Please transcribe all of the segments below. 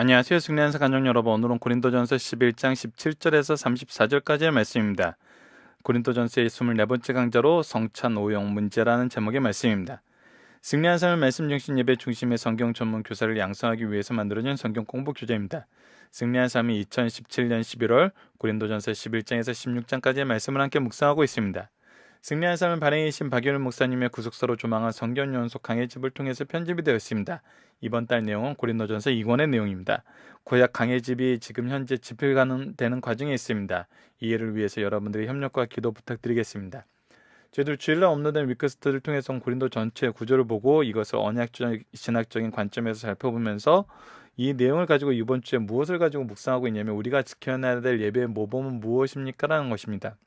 안녕하세요. 승리한사 가족 여러분. 오늘은 고린도전서 11장 17절에서 34절까지의 말씀입니다. 고린도전서의 24번째 강좌로 성찬 오용 문제라는 제목의 말씀입니다. 승리한 삶의 말씀 중심 예배 중심의 성경 전문 교사를 양성하기 위해서 만들어진 성경 공부 교재입니다. 승리한 삶이 2017년 11월 고린도전서 11장에서 16장까지의 말씀을 함께 묵상하고 있습니다. 승리한 삶은 발행이신 박윤일 목사님의 구속사로 조망한 성경 연속 강해집을 통해서 편집이 되었습니다. 이번 달 내용은 고린도전서 2권의 내용입니다. 고약 강해집이 지금 현재 집필되는 과정에 있습니다. 이해를 위해서 여러분들의 협력과 기도 부탁드리겠습니다. 저희들 주일날 업로드된 위크스트를 통해서 고린도 전체의 구조를 보고 이것을 언약적 신학적인 관점에서 살펴보면서 이 내용을 가지고 이번 주에 무엇을 가지고 묵상하고 있냐면 우리가 지켜내야 될 예배의 모범은 무엇입니까? 라는 것입니다.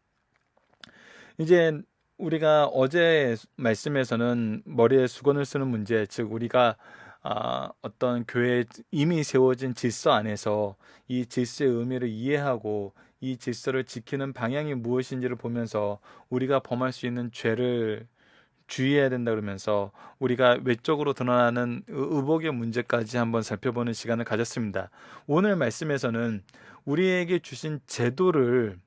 이제 우리가 어제 말씀에서는 머리에 수건을 쓰는 문제, 즉 우리가 어떤 교회에 이미 세워진 질서 안에서 이 질서의 의미를 이해하고 이 질서를 지키는 방향이 무엇인지를 보면서 우리가 범할 수 있는 죄를 주의해야 된다 그러면서 우리가 외적으로 드러나는 의복의 문제까지 한번 살펴보는 시간을 가졌습니다. 오늘 말씀에서는 우리에게 주신 제도를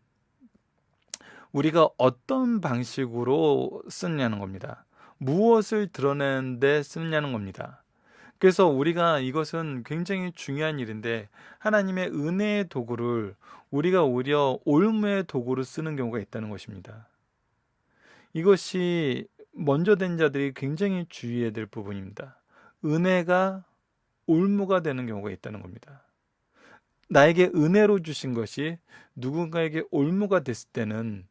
우리가 어떤 방식으로 쓰느냐는 겁니다. 무엇을 드러내는데 쓰느냐는 겁니다. 그래서 우리가 이것은 굉장히 중요한 일인데 하나님의 은혜의 도구를 우리가 오히려 올무의 도구로 쓰는 경우가 있다는 것입니다. 이것이 먼저 된 자들이 굉장히 주의해야 될 부분입니다. 은혜가 올무가 되는 경우가 있다는 겁니다. 나에게 은혜로 주신 것이 누군가에게 올무가 됐을 때는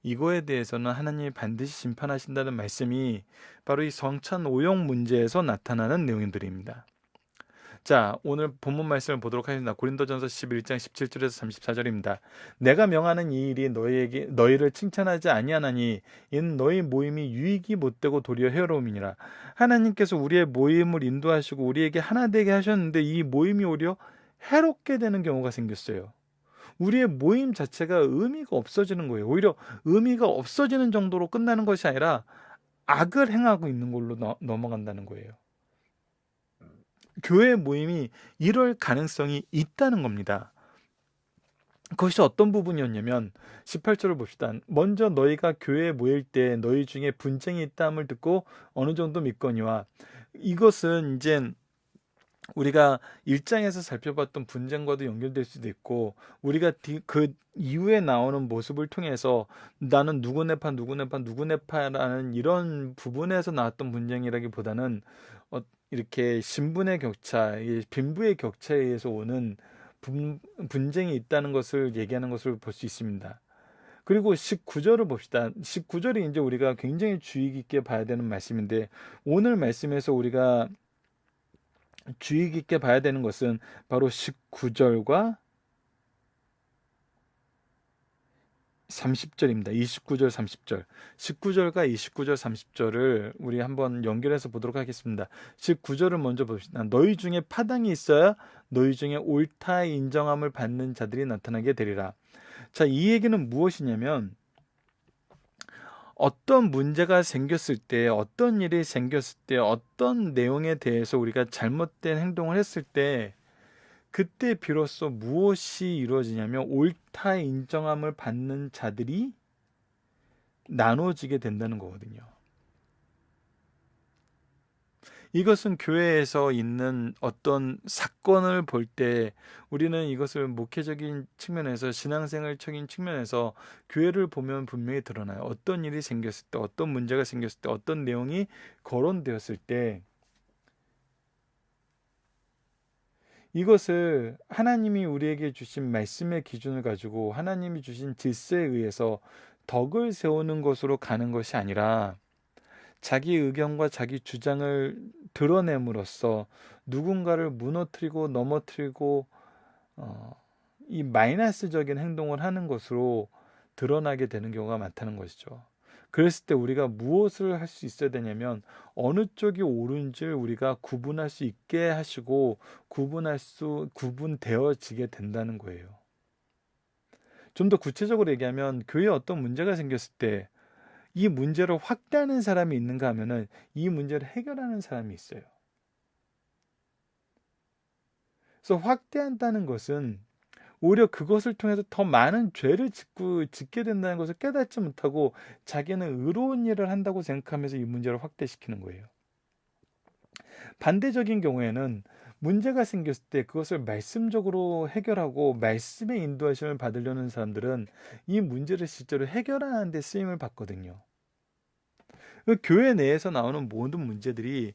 이거에 대해서는 하나님이 반드시 심판하신다는 말씀이 바로 이 성찬 오용 문제에서 나타나는 내용들입니다. 자, 오늘 본문 말씀을 보도록 하겠습니다. 고린도전서 11장 17절에서 34절입니다. 내가 명하는 이 일이 너희를 칭찬하지 아니하나니 이는 너희 모임이 유익이 못되고 도리어 해로움이니라. 하나님께서 우리의 모임을 인도하시고 우리에게 하나 되게 하셨는데 이 모임이 오히려 해롭게 되는 경우가 생겼어요. 우리의 모임 자체가 의미가 없어지는 거예요. 오히려 의미가 없어지는 정도로 끝나는 것이 아니라 악을 행하고 있는 걸로 넘어간다는 거예요. 교회 모임이 이럴 가능성이 있다는 겁니다. 그것이 어떤 부분이었냐면 18절을 봅시다. 먼저 너희가 교회에 모일 때 너희 중에 분쟁이 있다함을 듣고 어느 정도 믿거니와. 이것은 이제 우리가 1장에서 살펴봤던 분쟁과도 연결될 수도 있고 우리가 그 이후에 나오는 모습을 통해서 나는 누구네 파 누구네 파라는 이런 부분에서 나왔던 분쟁이라기보다는 이렇게 신분의 격차, 빈부의 격차에 의해서 오는 분쟁이 있다는 것을 얘기하는 것을 볼 수 있습니다. 그리고 19절을 봅시다. 19절이 이제 우리가 굉장히 주의 깊게 봐야 되는 말씀인데 오늘 말씀에서 우리가 주의 깊게 봐야 되는 것은 바로 19절과 30절입니다. 29절, 30절. 19절과 29절, 30절을 우리 한번 연결해서 보도록 하겠습니다. 19절을 먼저 봅시다. 너희 중에 파당이 있어야 너희 중에 옳다 인정함을 받는 자들이 나타나게 되리라. 자, 이 얘기는 무엇이냐면 어떤 문제가 생겼을 때, 어떤 일이 생겼을 때, 어떤 내용에 대해서 우리가 잘못된 행동을 했을 때 그때 비로소 무엇이 이루어지냐면 옳다 인정함을 받는 자들이 나눠지게 된다는 거거든요. 이것은 교회에서 있는 어떤 사건을 볼 때 우리는 이것을 목회적인 측면에서 신앙생활적인 측면에서 교회를 보면 분명히 드러나요. 어떤 일이 생겼을 때, 어떤 문제가 생겼을 때, 어떤 내용이 거론되었을 때 이것을 하나님이 우리에게 주신 말씀의 기준을 가지고 하나님이 주신 질서에 의해서 덕을 세우는 것으로 가는 것이 아니라 자기 의견과 자기 주장을 드러냄으로써 누군가를 무너뜨리고 넘어뜨리고 이 마이너스적인 행동을 하는 것으로 드러나게 되는 경우가 많다는 것이죠. 그랬을 때 우리가 무엇을 할 수 있어야 되냐면 어느 쪽이 옳은지를 우리가 구분할 수 있게 하시고 구분되어지게 된다는 거예요. 좀 더 구체적으로 얘기하면 교회에 어떤 문제가 생겼을 때 이 문제를 확대하는 사람이 있는가 하면은 이 문제를 해결하는 사람이 있어요. 그래서 확대한다는 것은 오히려 그것을 통해서 더 많은 죄를 짓게 된다는 것을 깨닫지 못하고 자기는 의로운 일을 한다고 생각하면서 이 문제를 확대시키는 거예요. 반대적인 경우에는 문제가 생겼을 때 그것을 말씀적으로 해결하고 말씀의 인도하심을 받으려는 사람들은 이 문제를 실제로 해결하는 데 쓰임을 받거든요. 그 교회 내에서 나오는 모든 문제들이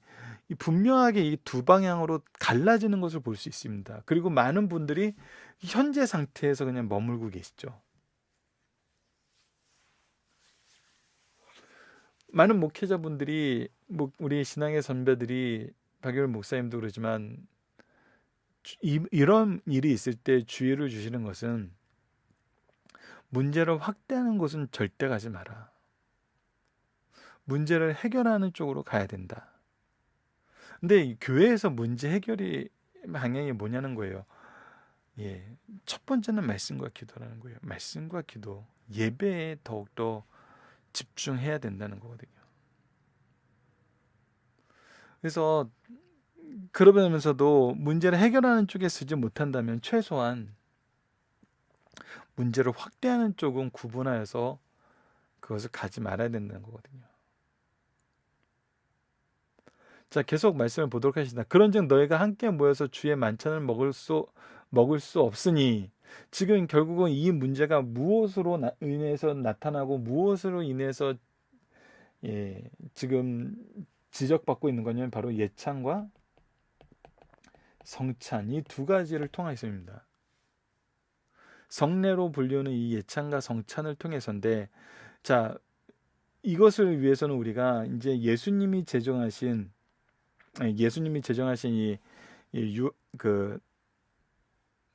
분명하게 이 두 방향으로 갈라지는 것을 볼 수 있습니다. 그리고 많은 분들이 현재 상태에서 그냥 머물고 계시죠. 많은 목회자분들이, 우리 신앙의 선배들이, 박열 목사님도 그러지만, 이런 일이 있을 때 주의를 주시는 것은 문제를 확대하는 곳은 절대 가지 마라. 문제를 해결하는 쪽으로 가야 된다. 근데 이 교회에서 문제 해결이 방향이 뭐냐는 거예요. 예, 첫 번째는 말씀과 기도라는 거예요. 말씀과 기도, 예배에 더욱더 집중해야 된다는 거거든요. 그래서 그러면서도 문제를 해결하는 쪽에 쓰지 못한다면 최소한 문제를 확대하는 쪽은 구분하여서 그것을 가지 말아야 된다는 거거든요. 자, 계속 말씀을 보도록 하겠습니다. 그런즉 너희가 함께 모여서 주의 만찬을 먹을 수 없으니, 지금 결국은 이 문제가 무엇으로 인해서 나타나고 무엇으로 인해서 지금 지적받고 있는 거냐면 바로 예찬과 성찬, 이 두 가지를 통해서입니다. 성례로 불리우는 이 예찬과 성찬을 통해서인데, 자, 이것을 위해서는 우리가 이제 예수님이 제정하신 그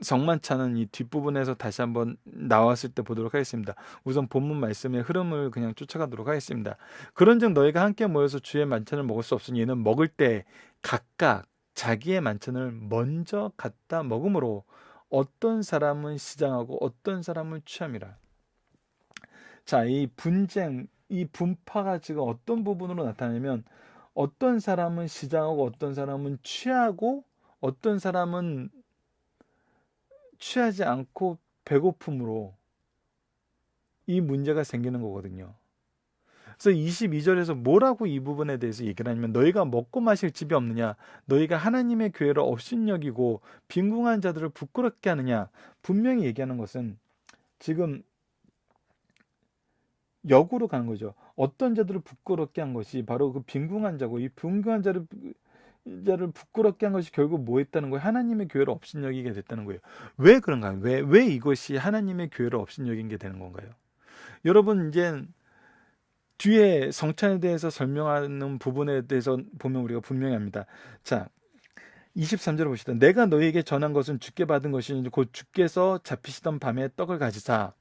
성만찬은 이 뒷부분에서 다시 한번 나왔을 때 보도록 하겠습니다. 우선 본문 말씀의 흐름을 그냥 쫓아가도록 하겠습니다. 그런즉 너희가 함께 모여서 주의 만찬을 먹을 수 없으니 이는 먹을 때 각각 자기의 만찬을 먼저 갖다 먹으므로 어떤 사람은 시장하고 어떤 사람은 취함이라. 자, 이 분쟁, 이 분파가 지금 어떤 부분으로 나타나냐면, 어떤 사람은 시장하고 어떤 사람은 취하고 어떤 사람은 취하지 않고 배고픔으로 이 문제가 생기는 거거든요. 그래서 22절에서 뭐라고 이 부분에 대해서 얘기를 하냐면, 너희가 먹고 마실 집이 없느냐, 너희가 하나님의 교회를 업신여기고 빈궁한 자들을 부끄럽게 하느냐. 분명히 얘기하는 것은 지금 역으로 가는 거죠. 어떤 자들을 부끄럽게 한 것이 바로 그 빈궁한 자고, 이 빈궁한 자를 부끄럽게 한 것이 결국 뭐 했다는 거예요? 하나님의 교회를 업신여기게 됐다는 거예요. 왜 그런가요? 왜 이것이 하나님의 교회를 업신여긴 게 되는 건가요? 여러분, 이제 뒤에 성찬에 대해서 설명하는 부분에 대해서 보면 우리가 분명히 합니다. 자, 23절을 봅시다. 내가 너희에게 전한 것은 주께 받은 것이니 곧 주께서 잡히시던 밤에 떡을 가지사.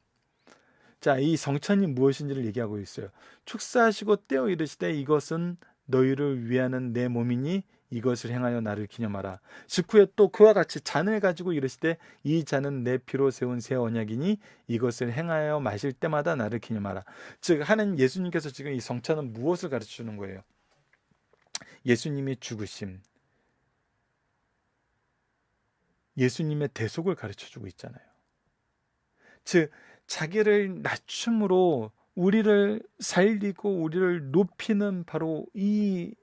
자, 이 성찬이 무엇인지를 얘기하고 있어요. 축사하시고 떼어 이르시되 이것은 너희를 위하는 내 몸이니 이것을 행하여 나를 기념하라. 직후에 또 그와 같이 잔을 가지고 이르시되 이 잔은 내 피로 세운 새 언약이니 이것을 행하여 마실 때마다 나를 기념하라. 즉 하는 예수님께서 지금 이 성찬은 무엇을 가르쳐 주는 거예요? 예수님의 죽으심, 예수님의 대속을 가르쳐 주고 있잖아요. 즉 자기를 낮춤으로 우리를 살리고 우리를 높이는 바로 이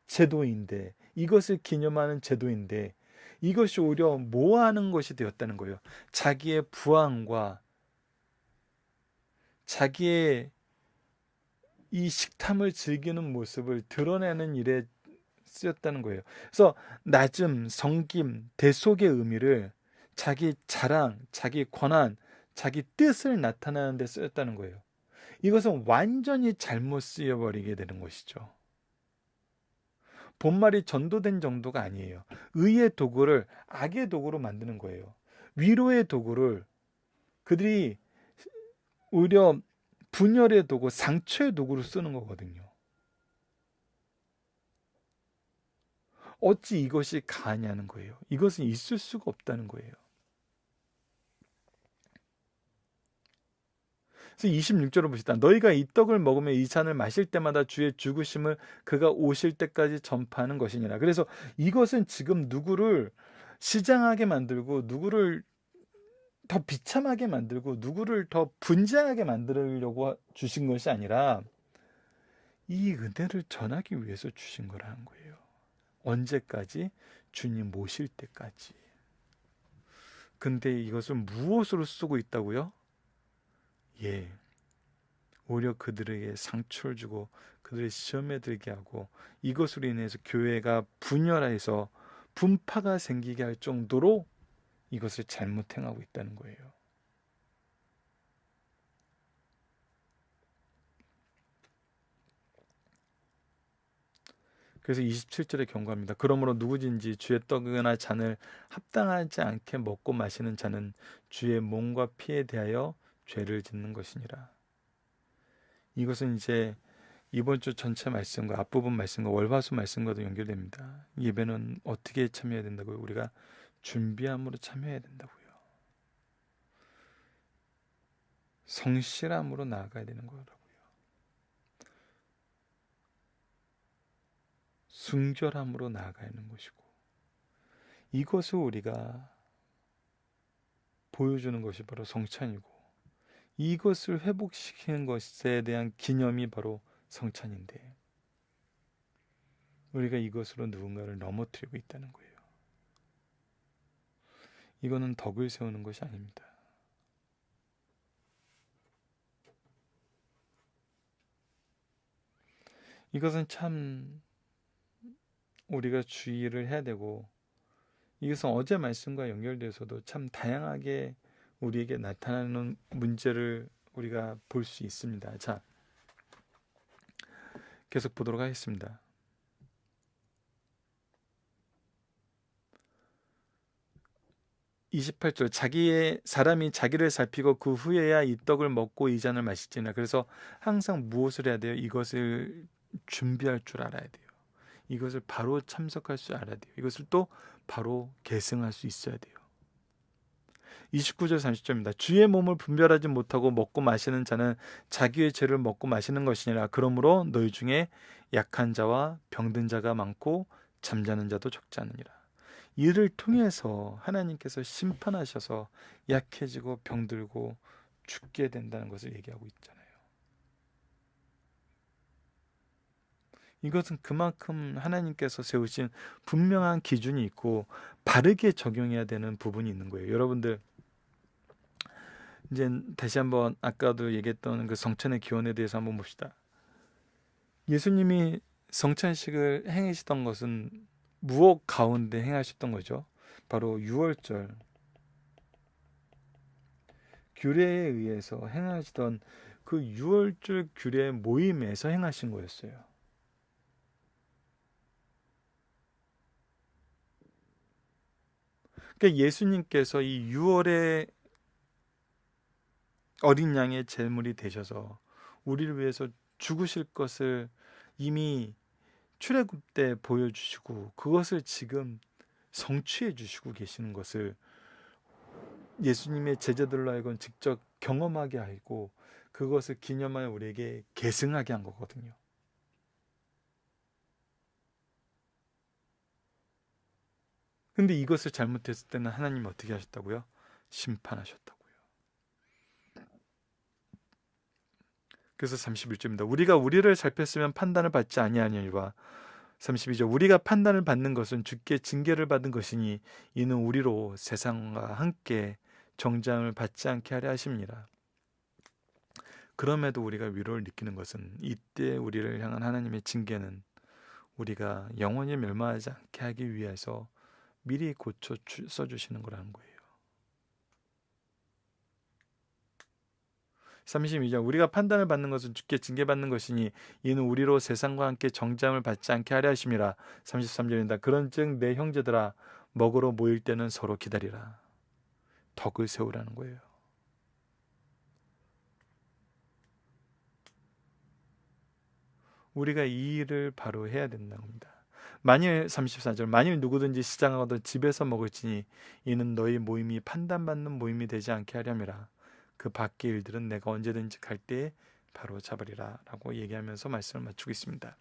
제도인데, 이것을 기념하는 제도인데, 이것이 오히려 모하는 것이 되었다는 거예요. 자기의 부항과 자기의 이 식탐을 즐기는 모습을 드러내는 일에 쓰였다는 거예요. 그래서 낮음, 성김, 대속의 의미를 자기 자랑, 자기 권한, 자기 뜻을 나타내는 데 쓰였다는 거예요. 이것은 완전히 잘못 쓰여버리게 되는 것이죠. 본말이 전도된 정도가 아니에요. 의의 도구를 악의 도구로 만드는 거예요. 위로의 도구를 그들이 오히려 분열의 도구, 상처의 도구로 쓰는 거거든요. 어찌 이것이 가하냐는 거예요. 이것은 있을 수가 없다는 거예요. 그래서 26절을 보시다. 너희가 이 떡을 먹으며 이 잔을 마실 때마다 주의 죽으심을 그가 오실 때까지 전파하는 것이니라. 그래서 이것은 지금 누구를 시장하게 만들고 누구를 더 비참하게 만들고 누구를 더 분쟁하게 만들려고 주신 것이 아니라 이 은혜를 전하기 위해서 주신 거라는 거예요. 언제까지? 주님 모실 때까지. 근데 이것을 무엇으로 쓰고 있다고요? 예, 오히려 그들에게 상처를 주고 그들의 시험에 들게 하고 이것으로 인해서 교회가 분열해서 분파가 생기게 할 정도로 이것을 잘못 행하고 있다는 거예요. 그래서 27절에 경고합니다. 그러므로 누구든지 주의 떡이나 잔을 합당하지 않게 먹고 마시는 자는 주의 몸과 피에 대하여 죄를 짓는 것이니라. 이것은 이제 이번 주 전체 말씀과 앞부분 말씀과 월화수 말씀과도 연결됩니다. 예배는 어떻게 참여해야 된다고요? 우리가 준비함으로 참여해야 된다고요. 성실함으로 나아가야 되는 거라고요. 순결함으로 나아가야 하는 것이고, 이것을 우리가 보여주는 것이 바로 성찬이고, 이것을 회복시키는 것에 대한 기념이 바로 성찬인데, 우리가 이것으로 누군가를 넘어뜨리고 있다는 거예요. 이거는 덕을 세우는 것이 아닙니다. 이것은 참 우리가 주의를 해야 되고, 이것은 어제 말씀과 연결돼서도 참 다양하게 우리에게 나타나는 문제를 우리가 볼 수 있습니다. 자, 계속 보도록 하겠습니다. 28절, 사람이 자기를 살피고 그 후에야 이 떡을 먹고 이 잔을 마실지니라. 그래서 항상 무엇을 해야 돼요? 이것을 준비할 줄 알아야 돼요. 이것을 바로 참석할 줄 알아야 돼요. 이것을 또 바로 계승할 수 있어야 돼요. 29절 30절입니다. 주의 몸을 분별하지 못하고 먹고 마시는 자는 자기의 죄를 먹고 마시는 것이니라. 그러므로 너희 중에 약한 자와 병든 자가 많고 잠자는 자도 적지 않으니라. 이를 통해서 하나님께서 심판하셔서 약해지고 병들고 죽게 된다는 것을 얘기하고 있잖아요. 이것은 그만큼 하나님께서 세우신 분명한 기준이 있고 바르게 적용해야 되는 부분이 있는 거예요. 여러분들, 이제 다시 한번 아까도 얘기했던 그 성찬의 기원에 대해서 한번 봅시다. 예수님이 성찬식을 행하시던 것은 무엇 가운데 행하셨던 거죠? 바로 유월절 규례에 의해서 행하시던 그 유월절 규례 모임에서 행하신 거였어요. 그러니까 예수님께서 이 6월에 어린 양의 제물이 되셔서 우리를 위해서 죽으실 것을 이미 출애굽 때 보여주시고 그것을 지금 성취해 주시고 계시는 것을 예수님의 제자들로 하여금 직접 경험하게 하고 그것을 기념하여 우리에게 계승하게 한 거거든요. 근데 이것을 잘못했을 때는 하나님 어떻게 하셨다고요? 심판하셨다고요. 그래서 31절입니다. 우리가 우리를 살폈으면 판단을 받지 아니하니와 32절, 우리가 판단을 받는 것은 주께 징계를 받은 것이니 이는 우리로 세상과 함께 정죄함을 받지 않게 하려 하심이라. 그럼에도 우리가 위로를 느끼는 것은 이때 우리를 향한 하나님의 징계는 우리가 영원히 멸망하지 않게 하기 위해서 미리 고쳐 써주시는 거라는 거예요. 32절, 우리가 판단을 받는 것은 주께 징계받는 것이니 이는 우리로 세상과 함께 정죄함을 받지 않게 하려 하심이라. 33절입니다. 그런즉 내 형제들아 먹으러 모일 때는 서로 기다리라. 덕을 세우라는 거예요. 우리가 이 일을 바로 해야 된다는 겁니다. 만일 34절, 만일 누구든지 시장하거든 집에서 먹을지니 이는 너희 모임이 판단받는 모임이 되지 않게 하려미라. 그 밖의 일들은 내가 언제든지 갈 때에 바로 잡으리라 라고 얘기하면서 말씀을 마치고 있습니다.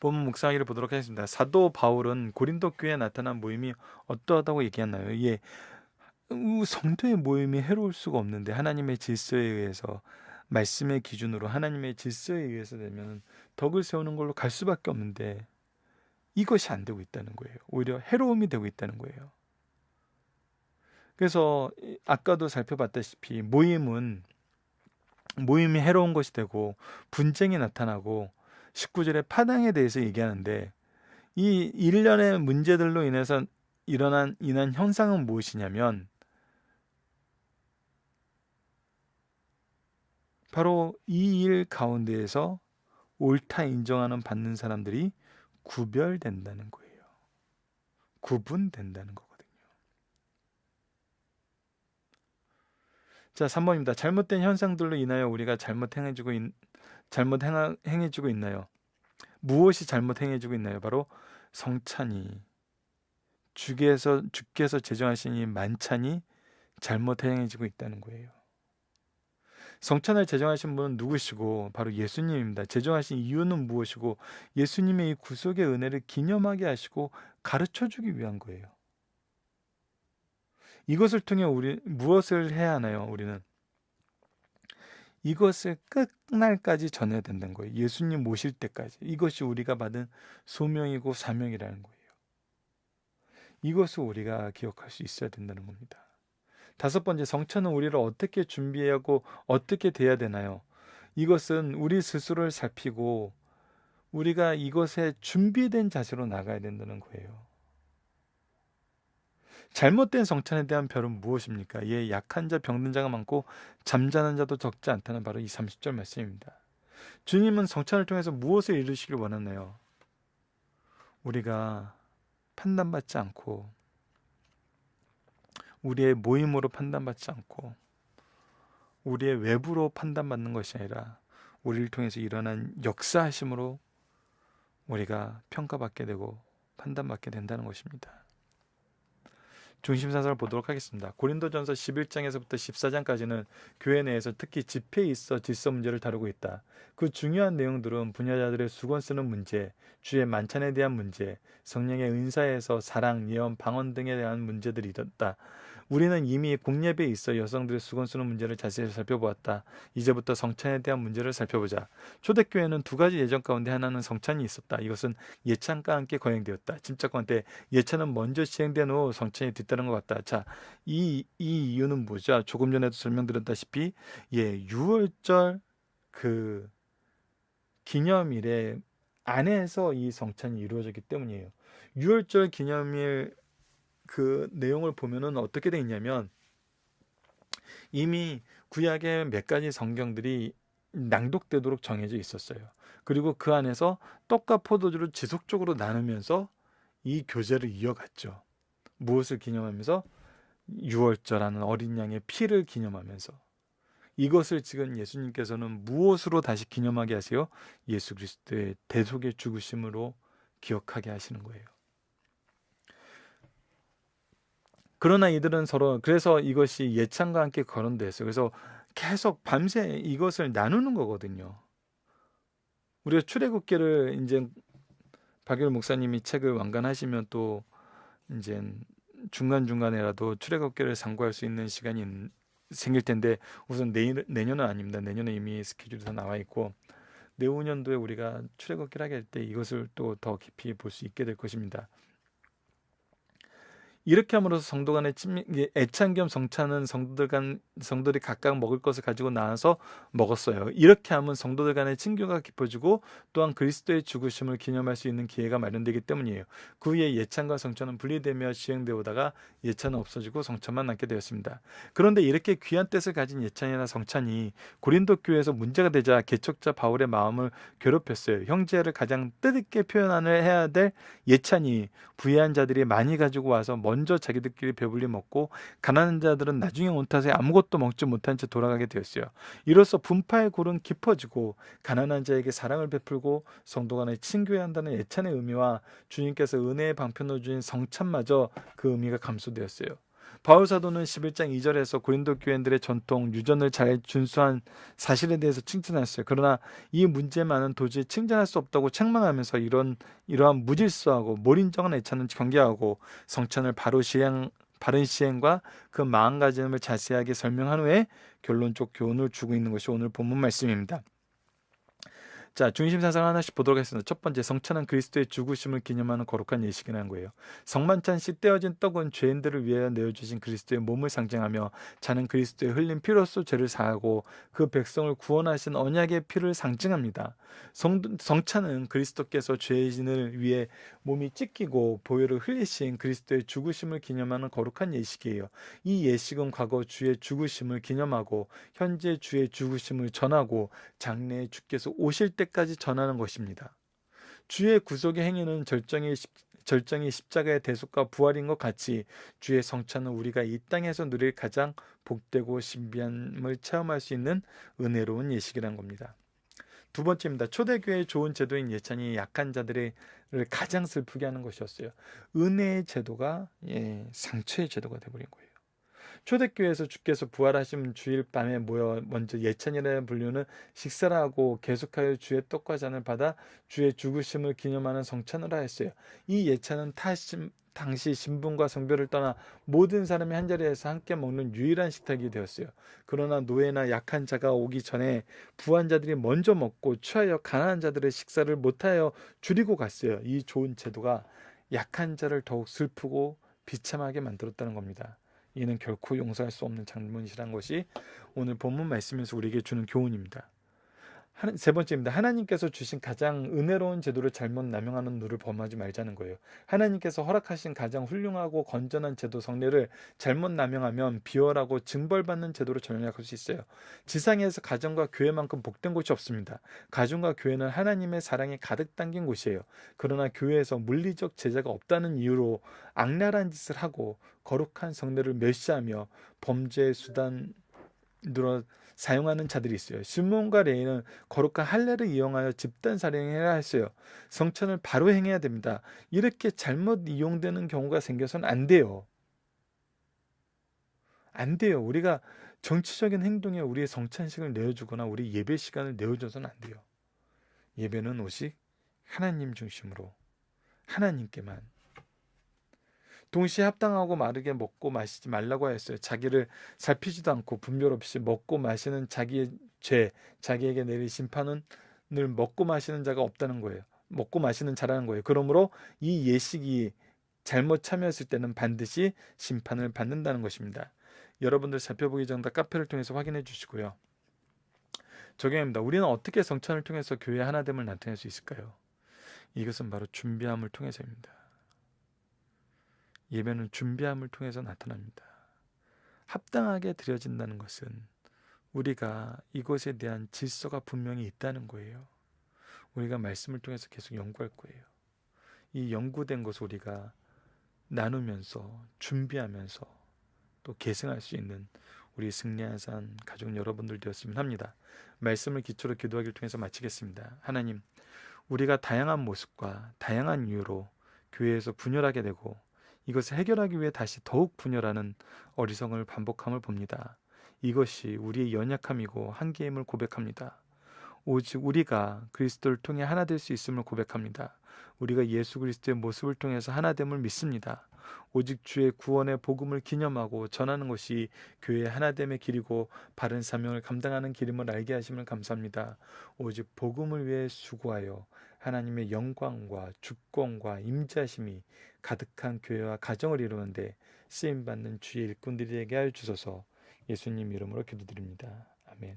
본문 묵상하기를 보도록 하겠습니다. 사도 바울은 고린도 교회에 나타난 모임이 어떠하다고 얘기했나요? 예, 성도의 모임이 해로울 수가 없는데 하나님의 질서에 의해서, 말씀의 기준으로 하나님의 질서에 의해서 되면 덕을 세우는 걸로 갈 수밖에 없는데 이것이 안 되고 있다는 거예요. 오히려 해로움이 되고 있다는 거예요. 그래서 아까도 살펴봤다시피 모임이 해로운 것이 되고 분쟁이 나타나고 19절에 파당에 대해서 얘기하는데, 이 일련의 문제들로 인해서 인한 현상은 무엇이냐면 바로 이 일 가운데에서 옳다 인정하는 받는 사람들이 구별된다는 거예요. 구분된다는 거거든요. 자, 3번입니다. 잘못된 현상들로 인하여 우리가 행해지고 있나요? 무엇이 잘못 행해지고 있나요? 바로 성찬이, 주께서 제정하신 이 만찬이 잘못 행해지고 있다는 거예요. 성찬을 제정하신 분은 누구시고? 바로 예수님입니다. 제정하신 이유는 무엇이고? 예수님의 이 구속의 은혜를 기념하게 하시고 가르쳐주기 위한 거예요. 이것을 통해 우리 무엇을 해야 하나요? 우리는 이것을 끝날까지 전해야 된다는 거예요. 예수님 모실 때까지. 이것이 우리가 받은 소명이고 사명이라는 거예요. 이것을 우리가 기억할 수 있어야 된다는 겁니다. 5번째, 성찬은 우리를 어떻게 준비하고 어떻게 돼야 되나요? 이것은 우리 스스로를 살피고 우리가 이것에 준비된 자세로 나가야 된다는 거예요. 잘못된 성찬에 대한 별은 무엇입니까? 예, 약한 자, 병든 자가 많고 잠자는 자도 적지 않다는 바로 이 30절 말씀입니다. 주님은 성찬을 통해서 무엇을 이루시길 원하나요? 우리가 판단받지 않고, 우리의 모임으로 판단받지 않고, 우리의 외부로 판단받는 것이 아니라 우리를 통해서 일어난 역사하심으로 우리가 평가받게 되고 판단받게 된다는 것입니다. 중심사상을 보도록 하겠습니다. 고린도전서 11장에서부터 14장까지는 교회 내에서 특히 집회에 있어 질서 문제를 다루고 있다. 그 중요한 내용들은 분야자들의 수건 쓰는 문제, 주의 만찬에 대한 문제, 성령의 은사에서 사랑, 예언, 방언 등에 대한 문제들이 있었다. 우리는 이미 공예배에 있어 여성들의 수건 쓰는 문제를 자세히 살펴보았다. 이제부터 성찬에 대한 문제를 살펴보자. 초대교회는 2가지 예정 가운데 하나는 성찬이 있었다. 이것은 예찬과 함께 거행되었다. 침착관 때 예찬은 먼저 시행된 후 성찬이 뒤따른 것 같다. 자, 이 이유는 뭐죠? 조금 전에도 설명드렸다시피 유월절 그 기념일에 안에서 이 성찬이 이루어졌기 때문이에요. 유월절 기념일 그 내용을 보면은 어떻게 돼 있냐면, 이미 구약의 몇 가지 성경들이 낭독되도록 정해져 있었어요. 그리고 그 안에서 떡과 포도주를 지속적으로 나누면서 이 교제를 이어갔죠. 무엇을 기념하면서? 유월절하는 어린 양의 피를 기념하면서. 이것을 지금 예수님께서는 무엇으로 다시 기념하게 하세요? 예수 그리스도의 대속의 죽으심으로 기억하게 하시는 거예요. 그러나 이들은 서로, 그래서 이것이 예찬과 함께 거론됐어요. 그래서 계속 밤새 이것을 나누는 거거든요. 우리가 출애굽기를 이제 박열 목사님이 책을 완간하시면 또 이제 중간중간에라도 출애굽기를 상고할 수 있는 시간이 생길 텐데, 우선 내년은 아닙니다. 내년에 이미 스케줄이 다 나와 있고, 내후년도에 우리가 출애굽기를 하게 할 때 이것을 또 더 깊이 볼 수 있게 될 것입니다. 이렇게 함으로써 성도 간의 애찬 겸 성찬은 성도들이 각각 먹을 것을 가지고 나와서 먹었어요. 이렇게 하면 성도들 간의 친교가 깊어지고 또한 그리스도의 죽으심을 기념할 수 있는 기회가 마련되기 때문이에요. 그 후에 예찬과 성찬은 분리되며 시행되어 오다가 예찬은 없어지고 성찬만 남게 되었습니다. 그런데 이렇게 귀한 뜻을 가진 예찬이나 성찬이 고린도 교회에서 문제가 되자 개척자 바울의 마음을 괴롭혔어요. 형제를 가장 뜻있게 해야 될 예찬이 부유한 자들이 많이 가지고 와서 먼저 자기들끼리 배불리 먹고 가난한 자들은 나중에 온 탓에 아무것도 먹지 못한 채 돌아가게 되었어요. 이로써 분파의 골은 깊어지고 가난한 자에게 사랑을 베풀고 성도 간에 친교해야 한다는 예찬의 의미와 주님께서 은혜의 방편으로 주신 성찬마저 그 의미가 감소되었어요. 바울 사도는 11장 2절에서 고린도 교인들의 전통, 유전을 잘 준수한 사실에 대해서 칭찬했어요. 그러나 이 문제만은 도저히 칭찬할 수 없다고 책망하면서 이러한 무질서하고 몰인정한 애찬을 경계하고 성찬을 바른 시행과 그 마음가짐을 자세하게 설명한 후에 결론적 교훈을 주고 있는 것이 오늘 본문 말씀입니다. 자, 중심 사상 하나씩 보도록 하겠습니다. 첫 번째, 성찬은 그리스도의 죽으심을 기념하는 거룩한 예식이라는 거예요. 성만찬식 떼어진 떡은 죄인들을 위하여 내어주신 그리스도의 몸을 상징하며 잔은 그리스도의 흘린 피로써 죄를 사하고 그 백성을 구원하신 언약의 피를 상징합니다. 성찬은 그리스도께서 죄인을 위해 몸이 찢기고 보혈을 흘리신 그리스도의 죽으심을 기념하는 거룩한 예식이에요. 이 예식은 과거 주의 죽으심을 기념하고 현재 주의 죽으심을 전하고 장래에 주께서 오실 때까지 전하는 것입니다. 주의 구속의 행위는 절정의 십자가의 대속과 부활인 것 같이 주의 성찬은 우리가 이 땅에서 누릴 가장 복되고 신비함을 체험할 수 있는 은혜로운 예식이란 겁니다. 두 번째입니다. 초대교회의 좋은 제도인 예찬이 약한 자들을 가장 슬프게 하는 것이었어요. 은혜의 제도가 상처의 제도가 되어버린 거예요. 초대교회에서 주께서 부활하신 주일 밤에 모여 먼저 예찬이라는 분류는 식사를 하고 계속하여 주의 떡과 잔을 받아 주의 죽으심을 기념하는 성찬을 하였어요. 이 예찬은 당시 신분과 성별을 떠나 모든 사람이 한자리에서 함께 먹는 유일한 식탁이 되었어요. 그러나 노예나 약한 자가 오기 전에 부한 자들이 먼저 먹고 취하여 가난한 자들의 식사를 못하여 줄이고 갔어요. 이 좋은 제도가 약한 자를 더욱 슬프고 비참하게 만들었다는 겁니다. 이는 결코 용서할 수 없는 잘못이란 것이 오늘 본문 말씀에서 우리에게 주는 교훈입니다. 세 번째입니다. 하나님께서 주신 가장 은혜로운 제도를 잘못 남용하는 누를 범하지 말자는 거예요. 하나님께서 허락하신 가장 훌륭하고 건전한 제도 성례를 잘못 남용하면 비열하고 징벌받는 제도로 전락할 수 있어요. 지상에서 가정과 교회만큼 복된 곳이 없습니다. 가정과 교회는 하나님의 사랑이 가득 담긴 곳이에요. 그러나 교회에서 물리적 제재가 없다는 이유로 악랄한 짓을 하고 거룩한 성례를 멸시하며 범죄의 수단으로 사용하는 자들이 있어요. 시몬과 레이는 거룩한 할례를 이용하여 집단 살인을 했어요. 성찬을 바로 행해야 됩니다. 이렇게 잘못 이용되는 경우가 생겨서는 안 돼요. 안 돼요. 우리가 정치적인 행동에 우리의 성찬식을 내어주거나 우리 예배 시간을 내어줘서는 안 돼요. 예배는 오직 하나님 중심으로 하나님께만. 동시에 합당하고 마르게 먹고 마시지 말라고 하였어요. 자기를 살피지도 않고 분별 없이 먹고 마시는 자기의 죄, 자기에게 내릴 심판을 먹고 마시는 자가 없다는 거예요. 먹고 마시는 자라는 거예요. 그러므로 이 예식이 잘못 참여했을 때는 반드시 심판을 받는다는 것입니다. 여러분들 살펴보기 전에 카페를 통해서 확인해 주시고요. 적용입니다. 우리는 어떻게 성찬을 통해서 교회의 하나됨을 나타낼 수 있을까요? 이것은 바로 준비함을 통해서입니다. 예배는 준비함을 통해서 나타납니다. 합당하게 드려진다는 것은 우리가 이것에 대한 질서가 분명히 있다는 거예요. 우리가 말씀을 통해서 계속 연구할 거예요. 이 연구된 것을 우리가 나누면서 준비하면서 또 계승할 수 있는 우리 승리한 산 가족 여러분들 되었으면 합니다. 말씀을 기초로 기도하기를 통해서 마치겠습니다. 하나님, 우리가 다양한 모습과 다양한 이유로 교회에서 분열하게 되고 이것을 해결하기 위해 다시 더욱 분열하는 어리석음을 반복함을 봅니다. 이것이 우리의 연약함이고 한계임을 고백합니다. 오직 우리가 그리스도를 통해 하나 될 수 있음을 고백합니다. 우리가 예수 그리스도의 모습을 통해서 하나됨을 믿습니다. 오직 주의 구원의 복음을 기념하고 전하는 것이 교회의 하나됨의 길이고 바른 사명을 감당하는 길임을 알게 하심을 감사합니다. 오직 복음을 위해 수고하여 하나님의 영광과 주권과 임재하심이 가득한 교회와 가정을 이루는데 쓰임받는 주의 일꾼들에게 하여 주소서. 예수님 이름으로 기도드립니다. 아멘.